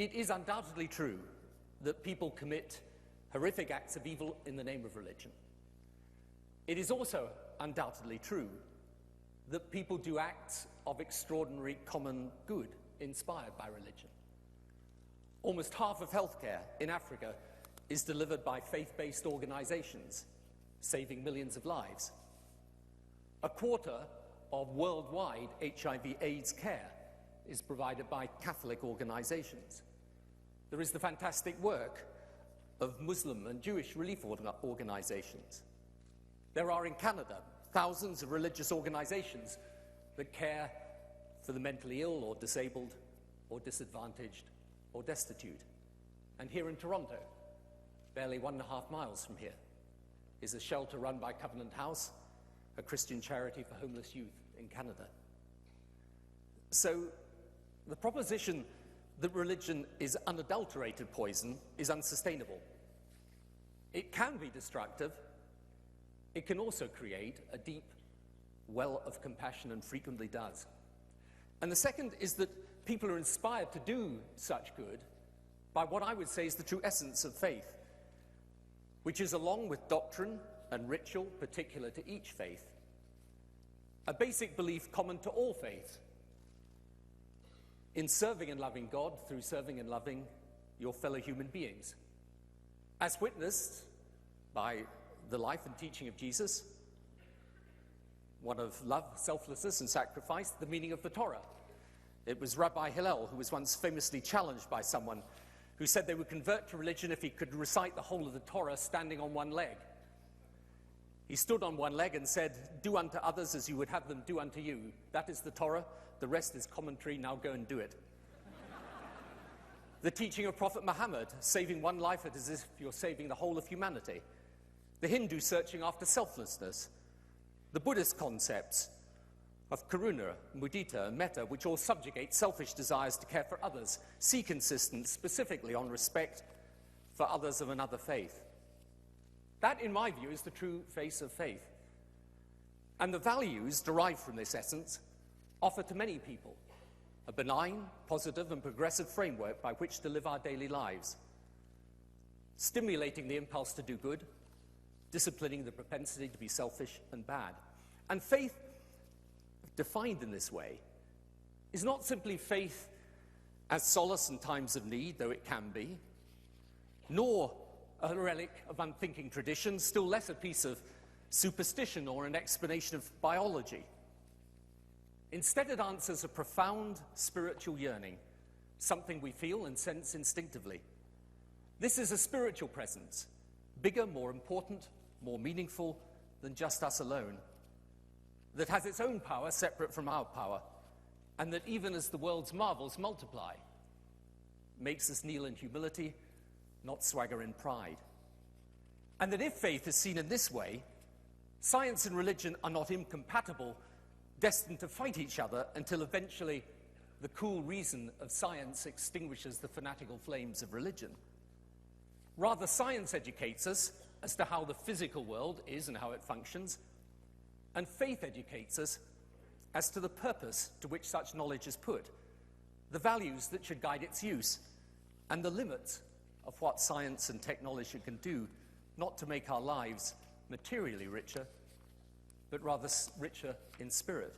It is undoubtedly true that people commit horrific acts of evil in the name of religion. It is also undoubtedly true that people do acts of extraordinary common good inspired by religion. Almost half of healthcare in Africa is delivered by faith-based organizations, saving millions of lives. A quarter of worldwide HIV/AIDS care is provided by Catholic organizations. There is the fantastic work of Muslim and Jewish relief organizations. There are in Canada thousands of religious organizations that care for the mentally ill or disabled or disadvantaged or destitute. And here in Toronto, barely 1.5 miles from here, is a shelter run by Covenant House, a Christian charity for homeless youth in Canada. So the proposition that religion is unadulterated poison is unsustainable. It can be destructive. It can also create a deep well of compassion, and frequently does. And the second is that people are inspired to do such good by what I would say is the true essence of faith, which is, along with doctrine and ritual particular to each faith, a basic belief common to all faiths in serving and loving God through serving and loving your fellow human beings, as witnessed by the life and teaching of Jesus, one of love, selflessness, and sacrifice, the meaning of the Torah. It was Rabbi Hillel who was once famously challenged by someone who said they would convert to religion if he could recite the whole of the Torah standing on one leg. He stood on one leg and said, "Do unto others as you would have them do unto you. That is the Torah. The rest is commentary. Now go and do it." The teaching of Prophet Muhammad, saving one life is as if you're saving the whole of humanity. The Hindu searching after selflessness. The Buddhist concepts of karuna, mudita, and metta, which all subjugate selfish desires to care for others, seek insistence specifically on respect for others of another faith. That, in my view, is the true face of faith. And the values derived from this essence offer to many people a benign, positive, and progressive framework by which to live our daily lives, stimulating the impulse to do good, disciplining the propensity to be selfish and bad. And faith, defined in this way, is not simply faith as solace in times of need, though it can be, nor a relic of unthinking tradition, still less a piece of superstition or an explanation of biology. Instead, it answers a profound spiritual yearning, something we feel and sense instinctively. This is a spiritual presence, bigger, more important, more meaningful than just us alone, that has its own power separate from our power, and that even as the world's marvels multiply, makes us kneel in humility, not swagger in pride. And that if faith is seen in this way, science and religion are not incompatible, destined to fight each other until eventually the cool reason of science extinguishes the fanatical flames of religion. Rather, science educates us as to how the physical world is and how it functions, and faith educates us as to the purpose to which such knowledge is put, the values that should guide its use, and the limits of what science and technology can do, not to make our lives materially richer, but rather richer in spirit.